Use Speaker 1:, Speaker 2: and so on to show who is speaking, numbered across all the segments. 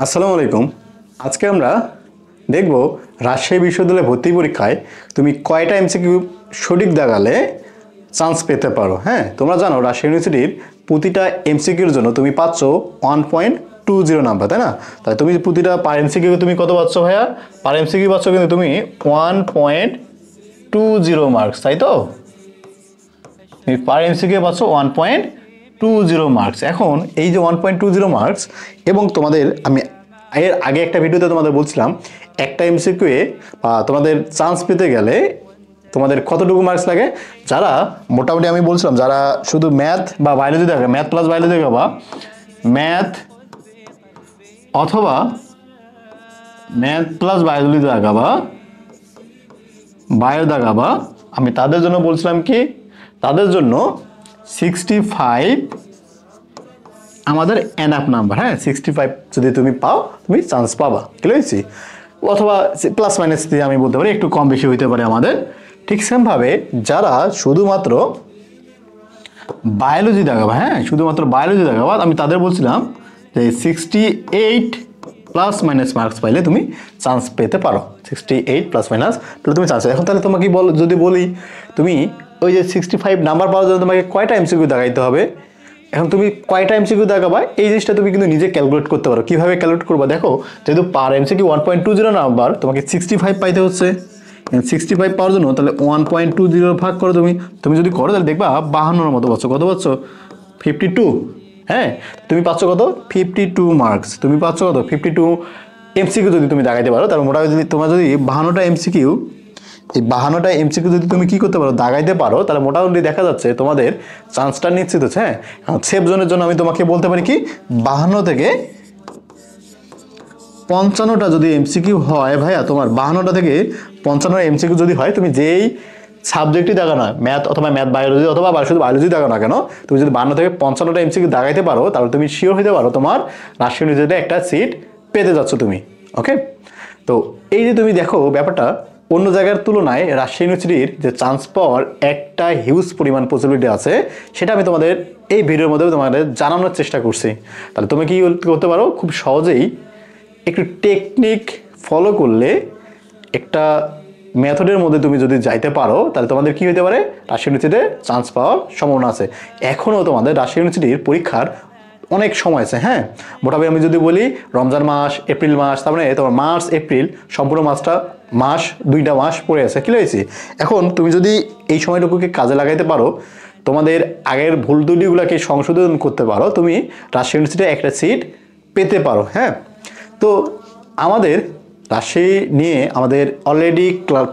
Speaker 1: আসসালামু আলাইকুম। আজকে আমরা দেখব রাজশাহী বিশ্ববিদ্যালয়ে ভর্তি পরীক্ষায় তুমি কয়টা এমসিকিউ সঠিক দাগালে চান্স পেতে পারো। হ্যাঁ, তোমরা জানো রাজশাহী ইউনিভার্সিটির প্রতিটা এমসিকিউর জন্য তুমি পাচ্ছ 1.20 নাম্বার, তাই না? তাই তুমি প্রতিটা পার এমসিকিউ তুমি কত পাচ্ছ ভাইয়া? পার এমসিকিউ পাচ্ছ কিন্তু তুমি 1.20 মার্কস, তাই তো? তুমি পার এমসিকিউ পাচ্ছ 1.20 মার্কস। এখন এই যে 1.20 মার্কস এবং তোমাদের আমি এর আগে একটা ভিডিওতে তোমাদের বলছিলাম একটা এমসিকিউ এ তোমাদের চান্স পেতে গেলে তোমাদের কতটুকু মার্কস লাগে। যারা মোটামুটি আমি বলছিলাম যারা শুধু ম্যাথ বা বায়োলজি দেখে, ম্যাথ প্লাস বায়োলজি দেখে বা ম্যাথ অথবা ম্যাথ প্লাস বায়োলজি দেখা বা বায়ো দেখা বা আমি তাদের জন্য বলছিলাম কি, তাদের জন্য 65 আমাদের এনআপ নাম্বার। হ্যাঁ, 65 যদি তুমি পাও তুমি চান্স পাবা, ক্লিয়ার? অথবা প্লাস মাইনাস দিয়ে আমি বলতে পারি একটু কম বেশি হইতে পারে আমাদের। ঠিক সেমভাবে যারা শুধুমাত্র বায়োলজি দেখাবা, হ্যাঁ শুধুমাত্র বায়োলজি দেখাবা, আমি তাদের বলছিলাম যে 68 প্লাস মাইনাস মার্কস পাইলে তুমি চান্স পেতে পারো। 68 প্লাস মাইনাস তাহলে তুমি চান্স। এখন তাহলে তোমাকে যদি বলি তুমি ওই যে 65 নাম্বার পাওয়ার জন্য তোমাকে কয়টা এমসিকিউ দেখাইতে হবে, এখন তুমি কয়টা এমসিকিউ দেখাবা এই জিনিসটা তুমি কিন্তু নিজে ক্যালকুলেট করতে পারো। কিভাবে ক্যালকুলেট করবা দেখো, যেহেতু পার এমসিকিউ 1.20 নাম্বার, তোমাকে 65 পাইতে হচ্ছে। 65 পাওয়ার জন্য তাহলে 1.20 ভাগ করো। তুমি যদি করো তাহলে দেখবা 52 মতো পাচ্ছ। কত পাচ্ছ? 52। হ্যাঁ, তুমি পাচ্ছ কত? 52 মার্কস। তুমি পাচ্ছ কত? 52 এমসিকিউ যদি তুমি দাগাইতে পারো, তাহলে মোটামুটি যদি তোমার যদি 52টা এমসিকিউ, এই 52টা এমসিকিউ যদি তুমি কি করতে পারো, দাগাইতে পারো, তাহলে মোটামুটি দেখা যাচ্ছে তোমাদের চান্সটা নিশ্চিত হচ্ছে। হ্যাঁ, সেফ জোনের জন্য আমি তোমাকে বলতে পারি কি 52 থেকে 55টা যদি এমসিকিউ হয় ভাইয়া, তোমার 52টা থেকে 55 এমসিকিউ যদি হয়, তুমি যেই সাবজেক্টই দাগা না, ম্যাথ অথবা ম্যাথ বায়োলজি অথবা শুধু বায়োলজি দাগা না কেন, তুমি যদি 52 থেকে 55টা এমসিকিউ দাগাইতে পারো, তাহলে তুমি শিওর হতে পারো তোমার রাজশাহী ইউনিভার্সিটিতে একটা সিট পেতে যাচ্ছ তুমি। ওকে, তো এই যে তুমি দেখো ব্যাপারটা অন্য জায়গার তুলনায় রাজশাহী ইউনিভার্সিটির যে চান্স পাওয়ার একটা হিউজ পরিমাণ পসিবিলিটি আছে, সেটা আমি তোমাদের এই ভিডিওর মধ্যে তোমাদের জানানোর চেষ্টা করছি। তাহলে তুমি কি করতে পারো, খুব সহজেই একটু টেকনিক ফলো করলে একটা মেথডের মধ্যে তুমি যদি যাইতে পারো, তাহলে তোমাদের কি হতে পারে, রাজশাহী ইউনিভার্সিটিতে চান্স পাওয়ার সম্ভাবনা আছে। এখনও তোমাদের রাজশাহী ইউনিভার্সিটির পরীক্ষার অনেক সময় আছে। হ্যাঁ, মোটামুটি আমি যদি বলি রমজান মাস, এপ্রিল মাস, তার মানে তোমার মার্চ এপ্রিল সম্পূর্ণ মাস 2টা মাস পড়ে আছে, কি হয়েছে। এখন তুমি যদি এই সময়টুকুকে কাজে লাগাইতে পারো, তোমাদের আগের ভুল ত্রুটিগুলোকে সংশোধন করতে পারো, তুমি রাজশাহী ইউনিভার্সিটিতে একটা সিট পেতে পারো। হ্যাঁ, তো আমাদের রাজশাহী নিয়ে আমাদের অলরেডি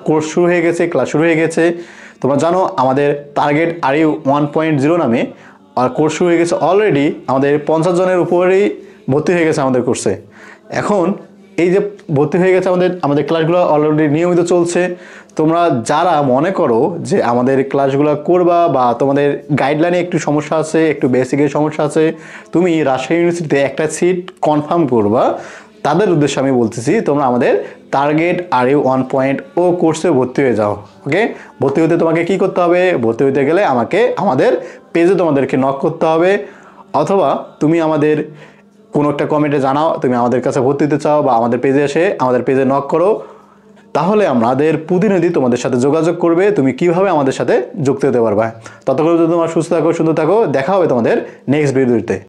Speaker 1: কোর্স শুরু হয়ে গেছে, ক্লাস শুরু হয়ে গেছে। তোমরা জানো আমাদের টার্গেট আরইউ 1.0 নামে আর কোর্স শুরু হয়ে গেছে। অলরেডি আমাদের 50 জনের উপরেই ভর্তি হয়ে গেছে আমাদের কোর্সে। এখন এই যে ভর্তি হয়ে গেছে আমাদের ক্লাসগুলো অলরেডি নিয়মিত চলছে। তোমরা যারা মনে করো যে আমাদের ক্লাসগুলো করবা বা তোমাদের গাইডলাইনে একটু সমস্যা আছে, একটু বেসিকের সমস্যা আছে, তুমি রাজশাহী ইউনিভার্সিটিতে একটা সিট কনফার্ম করবা, তাদের উদ্দেশ্যে আমি বলতেছি তোমরা আমাদের টার্গেট আরইউ 1.0 কোর্সে ভর্তি হয়ে যাও। ওকে, ভর্তি হতে তোমাকে কি করতে হবে, ভর্তি হতে গেলে আমাদের পেজে তোমাদেরকে নক করতে হবে, অথবা তুমি আমাদের কোনো একটা কমেন্টে জানাও তুমি আমাদের কাছে ভর্তি হতে চাও, বা আমাদের পেজে এসে আমাদের পেজে নক করো। তাহলে আমাদের প্রতিনিধি তোমাদের সাথে যোগাযোগ করবে, তুমি কিভাবে আমাদের সাথে যুক্ত হতে পারবে। ততক্ষণ যদি তোমার সুস্থ থাকো, সুন্দর থাকো, দেখা হবে তোমাদের নেক্সট ভিডিওতে।